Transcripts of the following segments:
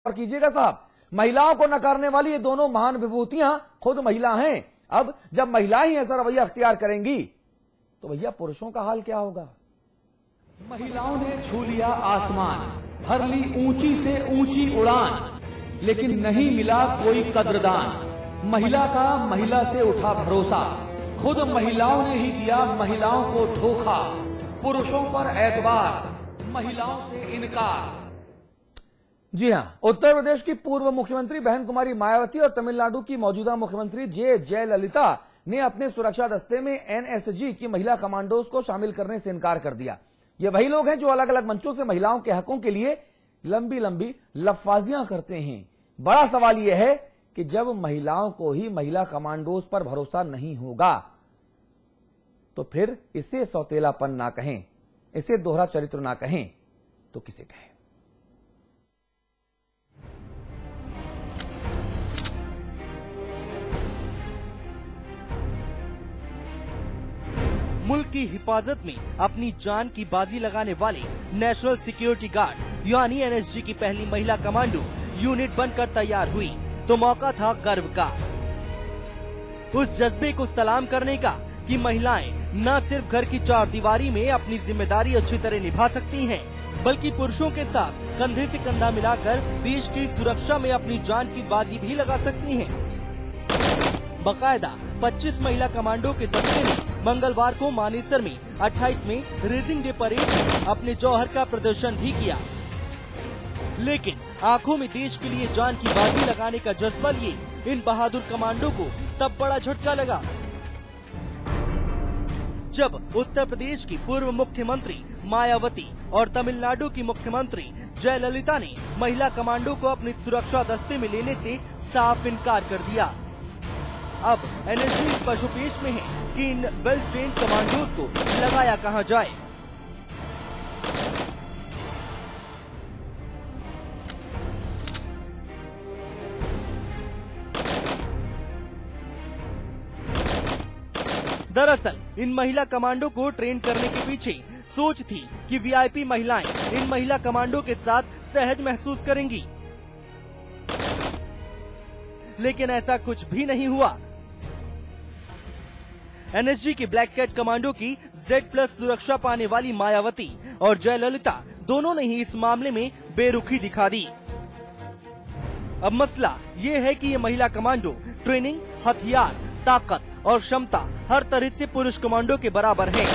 और कीजिएगा साहब, महिलाओं को नकारने वाली ये दोनों महान विभूतियां खुद महिला हैं। अब जब महिलाएं ही ऐसा रवैया अख्तियार करेंगी तो भैया पुरुषों का हाल क्या होगा। महिलाओं ने छू लिया आसमान, भर ली ऊंची से ऊंची उड़ान, लेकिन नहीं मिला कोई कद्रदान। महिला का महिला से उठा भरोसा, खुद महिलाओं ने ही दिया महिलाओं को धोखा। पुरुषों पर एतबार, महिलाओं से इनकार। जी हां, उत्तर प्रदेश की पूर्व मुख्यमंत्री बहन कुमारी मायावती और तमिलनाडु की मौजूदा मुख्यमंत्री जयललिता ने अपने सुरक्षा दस्ते में एनएसजी की महिला कमांडोज को शामिल करने से इनकार कर दिया। ये वही लोग हैं जो अलग अलग मंचों से महिलाओं के हकों के लिए लंबी लंबी लफाजियां करते हैं। बड़ा सवाल यह है कि जब महिलाओं को ही महिला कमांडोज पर भरोसा नहीं होगा तो फिर इसे सौतेलापन ना कहें, इसे दोहरा चरित्र ना कहें तो किसे कहें। मुल्क की हिफाजत में अपनी जान की बाजी लगाने वाले नेशनल सिक्योरिटी गार्ड यानी एनएसजी की पहली महिला कमांडो यूनिट बनकर तैयार हुई तो मौका था गर्व का, उस जज्बे को सलाम करने का कि महिलाएं न सिर्फ घर की चार दीवारी में अपनी जिम्मेदारी अच्छी तरह निभा सकती हैं, बल्कि पुरुषों के साथ कंधे से कंधा मिलाकर देश की सुरक्षा में अपनी जान की बाजी भी लगा सकती हैं। बकायदा 25 महिला कमांडो के दस्ते ने मंगलवार को मानेसर में 28वें रेजिंग डे परेड में अपने जौहर का प्रदर्शन भी किया, लेकिन आंखों में देश के लिए जान की बाजी लगाने का जज्बा लिए इन बहादुर कमांडो को तब बड़ा झटका लगा जब उत्तर प्रदेश की पूर्व मुख्यमंत्री मायावती और तमिलनाडु की मुख्यमंत्री जयललिता ने महिला कमांडो को अपने सुरक्षा दस्ते में लेने से साफ इनकार कर दिया। अब एनएसजी इस पशुपेश में है कि इन वेल ट्रेन्ड कमांडोज को लगाया कहां जाए। दरअसल इन महिला कमांडो को ट्रेन करने के पीछे सोच थी कि वीआईपी महिलाएं इन महिला कमांडो के साथ सहज महसूस करेंगी, लेकिन ऐसा कुछ भी नहीं हुआ। एनएसजी की ब्लैक कैट कमांडो की Z+ सुरक्षा पाने वाली मायावती और जयललिता दोनों ने ही इस मामले में बेरुखी दिखा दी। अब मसला ये है कि ये महिला कमांडो ट्रेनिंग, हथियार, ताकत और क्षमता हर तरह से पुरुष कमांडो के बराबर है,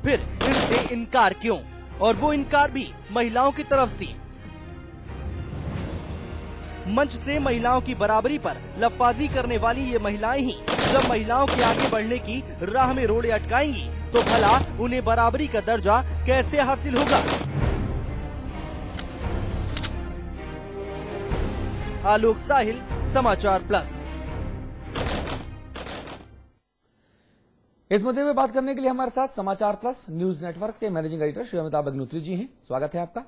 फिर इनसे इनकार क्यों, और वो इनकार भी महिलाओं की तरफ से। मंच से महिलाओं की बराबरी पर लफाजी करने वाली ये महिलाएं ही जब महिलाओं के आगे बढ़ने की राह में रोड़े अटकाएंगी तो भला उन्हें बराबरी का दर्जा कैसे हासिल होगा। आलोक साहिल, समाचार प्लस। इस मुद्दे में बात करने के लिए हमारे साथ समाचार प्लस न्यूज नेटवर्क के मैनेजिंग एडिटर श्री अमिताभ अग्निहोत्री जी हैं, स्वागत है आपका।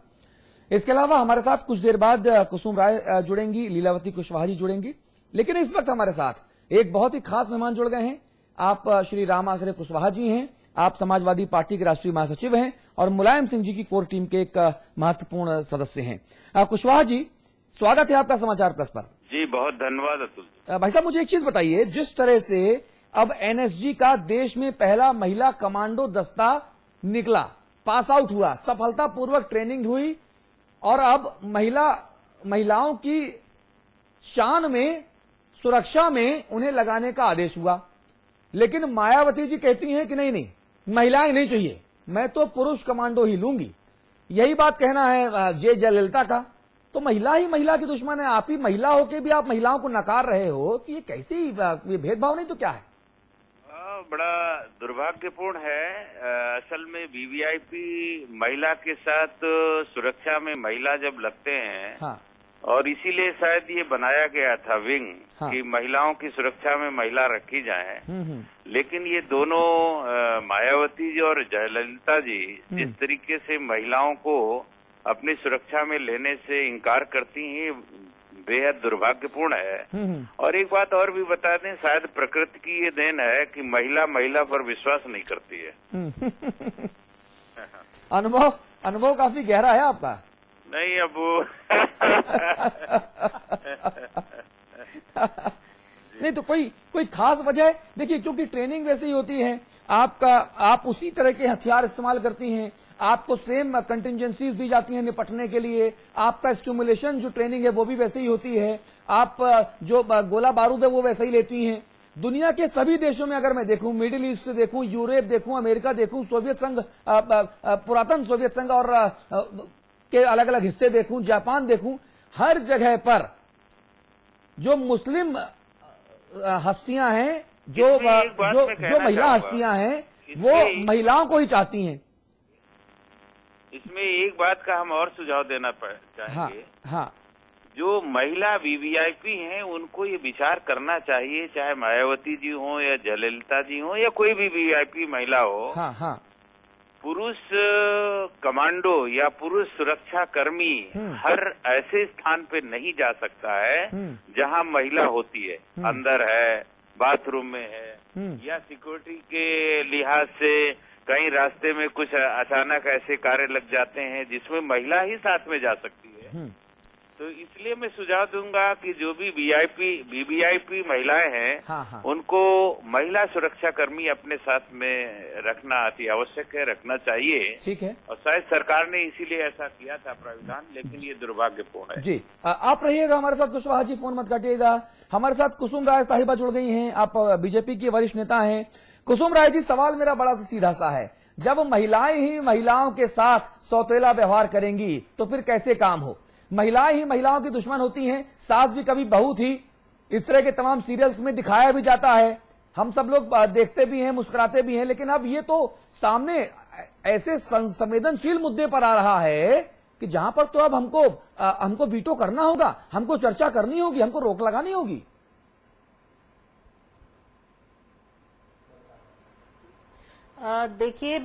इसके अलावा हमारे साथ कुछ देर बाद कुसुम राय जुड़ेंगी, लीलावती कुशवाहा जी जुड़ेंगी, लेकिन इस वक्त हमारे साथ एक बहुत ही खास मेहमान जुड़ गए हैं। आप श्री राम आश्रय कुशवाहा जी हैं, आप समाजवादी पार्टी के राष्ट्रीय महासचिव हैं और मुलायम सिंह जी की कोर टीम के एक महत्वपूर्ण सदस्य हैं। कुशवाहा जी, स्वागत है आपका समाचार प्लस पर। जी बहुत धन्यवाद अतुल। भाई साहब, मुझे एक चीज बताइए, जिस तरह से अब एनएसजी का देश में पहला महिला कमांडो दस्ता निकला, पास आउट हुआ, सफलतापूर्वक ट्रेनिंग हुई और अब महिलाओं की शान में, सुरक्षा में उन्हें लगाने का आदेश हुआ, लेकिन मायावती जी कहती हैं कि नहीं, महिलाएं नहीं चाहिए, मैं तो पुरुष कमांडो ही लूंगी। यही बात कहना है जयललिता का। तो महिला ही महिला की दुश्मन है, आप ही महिला होके भी आप महिलाओं को नकार रहे हो, तो ये कैसी, ये भेदभाव नहीं तो क्या है? बड़ा दुर्भाग्यपूर्ण है। असल में वीवीआईपी महिला के साथ सुरक्षा में महिला जब लगते हैं, हाँ। और इसीलिए शायद ये बनाया गया था विंग, हाँ। कि महिलाओं की सुरक्षा में महिला रखी जाए। लेकिन ये दोनों मायावती जी और जयललिता जी जिस तरीके से महिलाओं को अपनी सुरक्षा में लेने से इनकार करती हैं, बेहद दुर्भाग्यपूर्ण है। और एक बात और भी बता दें, शायद प्रकृति की ये देन है कि महिला पर विश्वास नहीं करती है। अनुभव काफी गहरा है आपका। नहीं अब नहीं तो कोई खास वजह है? देखिए, क्योंकि ट्रेनिंग वैसे ही होती है, आप उसी तरह के हथियार इस्तेमाल करती हैं, आपको सेम कंटिजेंसीज दी जाती हैं निपटने के लिए, आपका स्टिमुलेशन जो ट्रेनिंग है वो भी वैसे ही होती है, आप जो गोला बारूद है वो वैसे ही लेती हैं। दुनिया के सभी देशों में अगर मैं देखूं, मिडिल ईस्ट देखूं, यूरोप देखूं, अमेरिका देखूं, सोवियत संघ, पुरातन सोवियत संघ और के अलग अलग हिस्से देखूं, जापान देखूं, हर जगह पर जो मुस्लिम हस्तियां हैं, जो महिला हस्तियां हैं, वो महिलाओं को ही चाहती हैं। इसमें एक बात का हम और सुझाव देना चाहेंगे। हाँ। जो महिला वीवीआईपी हैं उनको ये विचार करना चाहिए, चाहे मायावती जी हो या जयललिता जी हो या कोई भी वीवीआईपी महिला हो। हाँ। पुरुष कमांडो या पुरुष सुरक्षा कर्मी हर ऐसे स्थान पे नहीं जा सकता है जहां महिला होती है, अंदर है, बाथरूम में है, या सिक्योरिटी के लिहाज से कहीं रास्ते में कुछ अचानक ऐसे कार्य लग जाते हैं जिसमें महिला ही साथ में जा सकती है। तो इसलिए मैं सुझाव दूंगा कि जो भी वीवीआईपी महिलाएं हैं, उनको महिला सुरक्षा कर्मी अपने साथ में रखना अति आवश्यक है, रखना चाहिए। ठीक है। और शायद सरकार ने इसीलिए ऐसा किया था प्राविधान, लेकिन ये दुर्भाग्यपूर्ण है। जी, आप रहिएगा हमारे साथ, कुशवाहा जी, फोन मत काटिएगा। हमारे साथ कुसुम राय साहिबा जुड़ गई हैं, आप बीजेपी की वरिष्ठ नेता हैं। कुसुम राय जी, सवाल मेरा बड़ा सीधा सा है, जब महिलाएं ही महिलाओं के साथ सौतेला व्यवहार करेंगी तो फिर कैसे काम हो? महिलाएं ही महिलाओं की दुश्मन होती हैं, सास भी कभी बहू थी, इस तरह के तमाम सीरियल्स में दिखाया भी जाता है, हम सब लोग देखते भी हैं, मुस्कुराते भी हैं। लेकिन अब ये तो सामने ऐसे संवेदनशील मुद्दे पर आ रहा है कि जहां पर तो अब हमको वीटो करना होगा, हमको चर्चा करनी होगी, हमको रोक लगानी होगी। देखिए,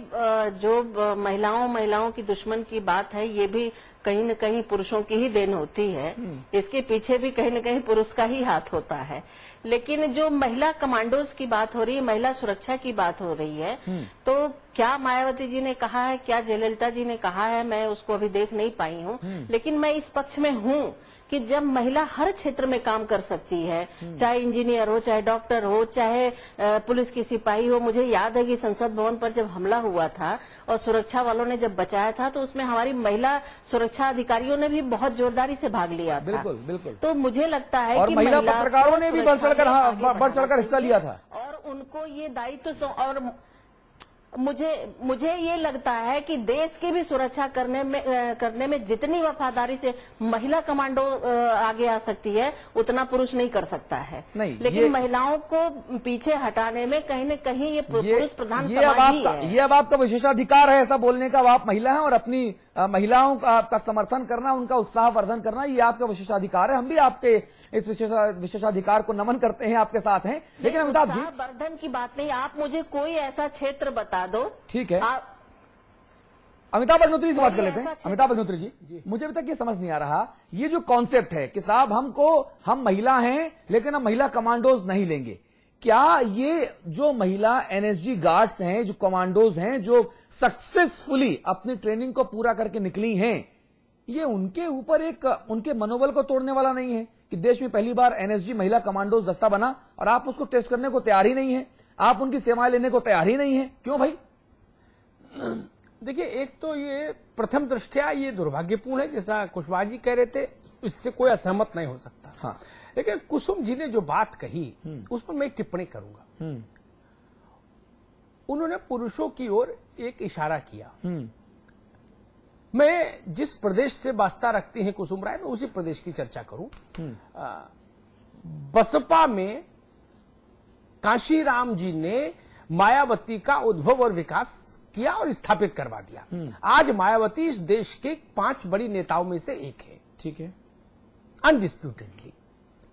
जो महिलाओं की दुश्मन की बात है, ये भी कहीं न कहीं पुरुषों की ही देन होती है। इसके पीछे भी कहीं न कहीं पुरुष का ही हाथ होता है। लेकिन जो महिला कमांडोज की बात हो रही है, महिला सुरक्षा की बात हो रही है, तो क्या मायावती जी ने कहा है, क्या जयललिता जी ने कहा है, मैं उसको अभी देख नहीं पाई हूँ। लेकिन मैं इस पक्ष में हूँ कि जब महिला हर क्षेत्र में काम कर सकती है, चाहे इंजीनियर हो, चाहे डॉक्टर हो, चाहे पुलिस की सिपाही हो। मुझे याद है कि संसद भवन पर जब हमला हुआ था और सुरक्षा वालों ने जब बचाया था, तो उसमें हमारी महिला सुरक्षा अधिकारियों ने भी बहुत जोरदारी से भाग लिया था। बिल्कुल बिल्कुल। तो मुझे लगता है कि महिला पत्रकारों ने भी बढ़ चढ़कर हिस्सा लिया था, और उनको ये दायित्व, और मुझे ये लगता है कि देश की भी सुरक्षा करने में जितनी वफादारी से महिला कमांडो आगे आ सकती है, उतना पुरुष नहीं कर सकता है। लेकिन महिलाओं को पीछे हटाने में कहीं न कहीं ये पुरुष प्रधान समाज ही है। ये अब आपका विशेषाधिकार है ऐसा बोलने का, आप महिला हैं और अपनी महिलाओं का समर्थन करना, उनका उत्साह वर्धन करना, ये आपका विशेषाधिकार है। हम भी आपके इस विशेषाधिकार को नमन करते हैं, आपके साथ हैं। लेकिन अमिताभ जी, वर्धन की बात नहीं, आप मुझे कोई ऐसा क्षेत्र बता दो। ठीक है, अमिताभ अग्निहोत्री से बात कर लेते हैं। अमिताभ अग्निहोत्री जी, मुझे अभी तक ये समझ नहीं आ रहा, ये जो कॉन्सेप्ट है कि साहब हम महिला हैं लेकिन हम महिला कमांडोज नहीं लेंगे, क्या ये जो महिला एनएसजी गार्ड्स हैं, जो कमांडोज हैं, जो सक्सेसफुली अपनी ट्रेनिंग को पूरा करके निकली हैं, ये उनके ऊपर उनके मनोबल को तोड़ने वाला नहीं है कि देश में पहली बार एनएसजी महिला कमांडोज दस्ता बना और आप उसको टेस्ट करने को तैयार ही नहीं है, आप उनकी सेवाएं लेने को तैयार ही नहीं है? क्यों भाई? देखिए, एक तो ये प्रथम दृष्टया ये दुर्भाग्यपूर्ण है, जैसा कुशवाहा जी कह रहे थे, इससे कोई असहमत नहीं हो सकता। हाँ। लेकिन कुसुम जी ने जो बात कही उस पर मैं एक टिप्पणी करूंगा। उन्होंने पुरुषों की ओर एक इशारा किया। मैं जिस प्रदेश से वास्ता रखती हैं कुसुम राय, मैं उसी प्रदेश की चर्चा करूं। बसपा में कांशीराम जी ने मायावती का उद्भव और विकास किया और स्थापित करवा दिया। आज मायावती इस देश के 5 बड़ी नेताओं में से एक है। ठीक है, अनडिस्प्यूटेडली।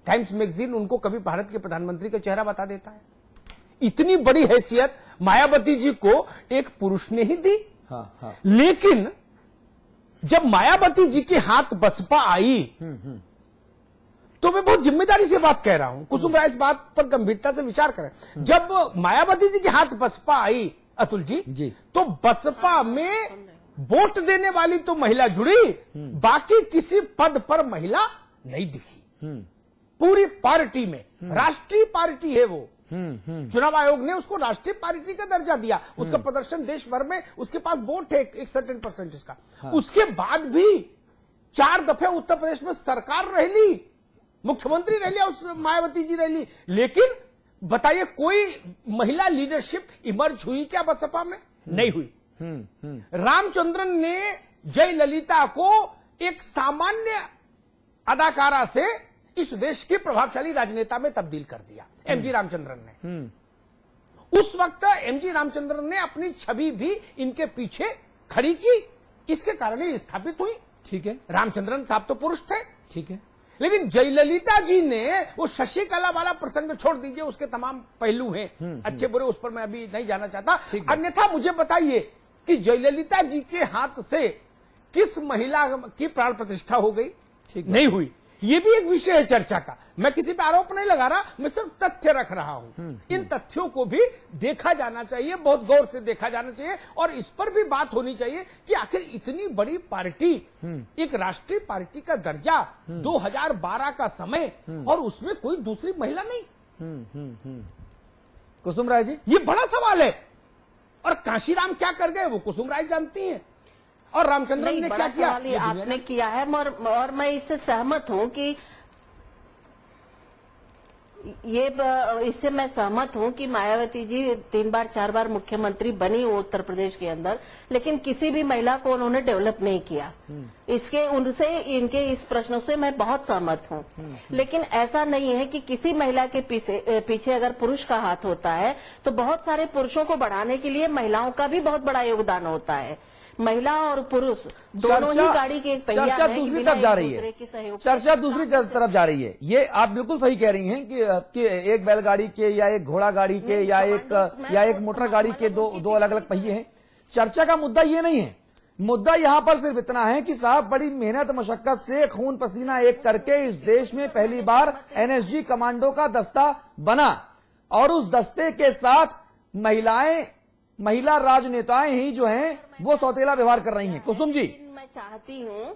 टाइम्स मैगजीन उनको कभी भारत के प्रधानमंत्री का चेहरा बता देता है। इतनी बड़ी हैसियत मायावती जी को एक पुरुष ने ही दी। हाँ। लेकिन जब मायावती जी के हाथ बसपा आई, तो मैं बहुत जिम्मेदारी से बात कह रहा हूं, कुसुम राय इस बात पर गंभीरता से विचार करें। जब मायावती जी के हाथ बसपा आई अतुल जी, तो बसपा में वोट देने वाली तो महिला जुड़ी, बाकी किसी पद पर महिला नहीं दिखी। पूरी पार्टी में, राष्ट्रीय पार्टी है वो, चुनाव आयोग ने उसको राष्ट्रीय पार्टी का दर्जा दिया, उसका प्रदर्शन देश भर में, उसके पास वोट है एक सर्टेन परसेंटेज का। हाँ। उसके बाद भी 4 दफे उत्तर प्रदेश में सरकार रह ली, मुख्यमंत्री रह लिया उस मायावती जी रह ली, लेकिन बताइए कोई महिला लीडरशिप इमर्ज हुई क्या बसपा में? नहीं हुई। रामचंद्रन ने जयललिता को एक सामान्य अदाकारा से इस देश के प्रभावशाली राजनेता में तब्दील कर दिया, एमजी रामचंद्रन ने। उस वक्त एमजी रामचंद्रन ने अपनी छवि भी इनके पीछे खड़ी की, इसके कारण ही स्थापित हुई। ठीक है, रामचंद्रन साहब तो पुरुष थे, ठीक है, लेकिन जयललिता जी ने वो शशिकला वाला प्रसंग छोड़ दीजिए, उसके तमाम पहलू हैं अच्छे बुरे, उस पर मैं अभी नहीं जाना चाहता। अन्यथा मुझे बताइए कि जयललिता जी के हाथ से किस महिला की प्राण प्रतिष्ठा हो गई? नहीं हुई। ये भी एक विषय है चर्चा का। मैं किसी पे आरोप नहीं लगा रहा, मैं सिर्फ तथ्य रख रहा हूं। इन तथ्यों को भी देखा जाना चाहिए, बहुत गौर से देखा जाना चाहिए, और इस पर भी बात होनी चाहिए कि आखिर इतनी बड़ी पार्टी, एक राष्ट्रीय पार्टी का दर्जा, 2012 का समय, और उसमें कोई दूसरी महिला नहीं। कुसुम राय जी, ये बड़ा सवाल है। और कांशीराम क्या कर गए वो कुसुम राय जानती हैं, और रामचंद्रन ने क्या किया ये आपने किया है। और मैं इससे सहमत हूं कि इससे मैं सहमत हूं कि मायावती जी 3 बार 4 बार मुख्यमंत्री बनी उत्तर प्रदेश के अंदर, लेकिन किसी भी महिला को उन्होंने डेवलप नहीं किया। उनसे इनके इस प्रश्नों से मैं बहुत सहमत हूं। लेकिन ऐसा नहीं है कि किसी महिला के पीछे अगर पुरुष का हाथ होता है तो बहुत सारे पुरुषों को बढ़ाने के लिए महिलाओं का भी बहुत बड़ा योगदान होता है। महिला और पुरुष दोनों ही गाड़ी के एक पहिया है। चर्चा दूसरी तरफ जा रही है, चर्चा दूसरी तरफ जा रही है। ये आप बिल्कुल सही कह रही हैं कि एक बैलगाड़ी के या एक घोड़ा गाड़ी के या एक मोटर गाड़ी के दो अलग अलग पहिए हैं। चर्चा का मुद्दा ये नहीं है। मुद्दा यहां पर सिर्फ इतना है कि साहब बड़ी मेहनत मशक्कत से खून पसीना एक करके इस देश में पहली बार एनएसजी कमांडो का दस्ता बना, और उस दस्ते के साथ महिला राजनेताएं ही जो हैं वो सौतेला व्यवहार कर रही हैं। कुसुम जी, मैं चाहती हूं,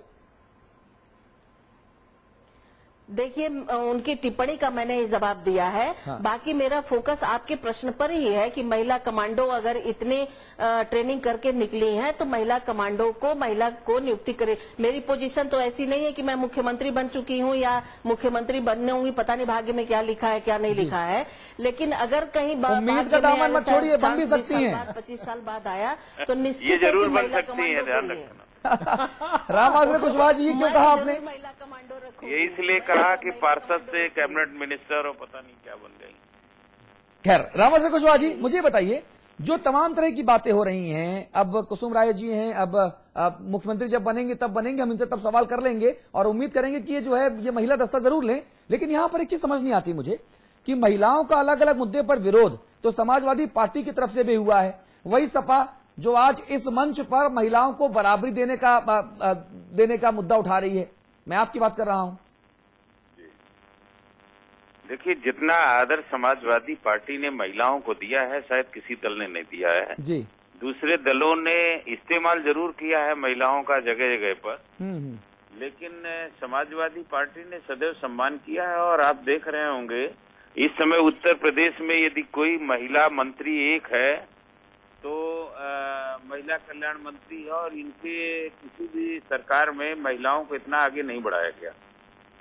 देखिए उनकी टिप्पणी का मैंने जवाब दिया है। हाँ। बाकी मेरा फोकस आपके प्रश्न पर ही है कि महिला कमांडो अगर इतने ट्रेनिंग करके निकली हैं तो महिला को नियुक्ति करे। मेरी पोजीशन तो ऐसी नहीं है कि मैं मुख्यमंत्री बन चुकी हूं या मुख्यमंत्री बनने होंगी, पता नहीं भाग्य में क्या लिखा है क्या नहीं लिखा है। लेकिन अगर कहीं उम्मीद का दामन मत छोड़िए, बन भी सकती हैं। 25 साल बाद आया तो निश्चित है कि महिला कमांडो रामाश्रय कुशवाहा जी, क्यों कहा आपने? महिला कमांडो रखो, ये इसलिए कहा कि पार्षद से कैबिनेट मिनिस्टर और पता नहीं क्या बन गई। खैर, रामाश्रय कुशवाहा जी, मुझे बताइए, जो तमाम तरह की बातें हो रही हैं, अब कुसुम राय जी हैं, अब मुख्यमंत्री जब बनेंगे तब बनेंगे, हम इनसे तब सवाल कर लेंगे और उम्मीद करेंगे कि ये जो है ये महिला दस्ता जरूर लें। लेकिन यहां पर एक चीज समझ नहीं आती मुझे कि महिलाओं का अलग अलग मुद्दे पर विरोध तो समाजवादी पार्टी की तरफ से भी हुआ है, वही सपा जो आज इस मंच पर महिलाओं को बराबरी देने का मुद्दा उठा रही है। मैं आपकी बात कर रहा हूं। देखिए, जितना आदर समाजवादी पार्टी ने महिलाओं को दिया है शायद किसी दल ने नहीं दिया है जी। दूसरे दलों ने इस्तेमाल जरूर किया है महिलाओं का जगह जगह पर, लेकिन समाजवादी पार्टी ने सदैव सम्मान किया है। और आप देख रहे होंगे इस समय उत्तर प्रदेश में यदि कोई महिला मंत्री एक है तो महिला कल्याण मंत्री है, और इनके किसी भी सरकार में महिलाओं को इतना आगे नहीं बढ़ाया गया।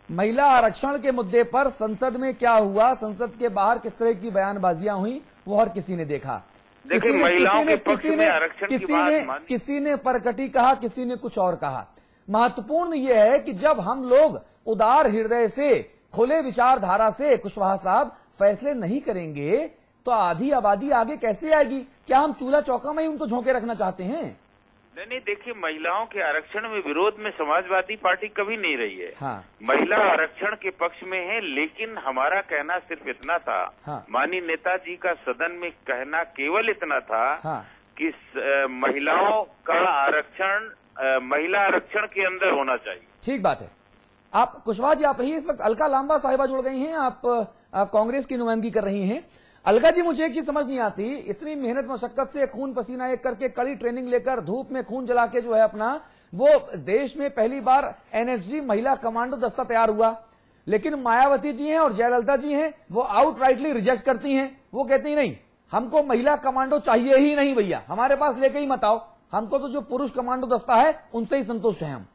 महिला आरक्षण के मुद्दे पर संसद में क्या हुआ, संसद के बाहर किस तरह की बयानबाजियां हुई, वो हर किसी ने देखा। देखिए, महिलाओं के पक्ष में आरक्षण की बात किसी ने परकटी कहा, किसी ने कुछ और कहा। महत्वपूर्ण यह है कि जब हम लोग उदार हृदय से, खुले विचारधारा से कुशवाहा साहब फैसले नहीं करेंगे तो आधी आबादी आगे कैसे आएगी? क्या हम चूल्हा चौका में ही उनको झोंके रखना चाहते हैं? नहीं, देखिए, महिलाओं के आरक्षण में विरोध में समाजवादी पार्टी कभी नहीं रही है। हाँ। महिला आरक्षण के पक्ष में है, लेकिन हमारा कहना सिर्फ इतना था। हाँ। माननीय नेताजी का सदन में कहना केवल इतना था। हाँ। कि महिलाओं का आरक्षण महिला आरक्षण के अंदर होना चाहिए। ठीक बात है। आप कुशवाहा जी, आप रही इस वक्त अलका लांबा साहिबा जुड़ गई हैं, आप कांग्रेस की नुमाइंदगी कर रही हैं। अलगा जी, मुझे एक चीज समझ नहीं आती, इतनी मेहनत मशक्कत से खून पसीना एक करके कड़ी ट्रेनिंग लेकर धूप में खून जला के जो है अपना, वो देश में पहली बार एनएसजी महिला कमांडो दस्ता तैयार हुआ, लेकिन मायावती जी हैं और जयललिता जी हैं, वो आउटराइटली रिजेक्ट करती हैं। वो कहती नहीं, हमको महिला कमांडो चाहिए ही नहीं भैया, हमारे पास लेके ही मत आओ, हमको तो जो पुरुष कमांडो दस्ता है उनसे ही संतुष्ट हैं हम।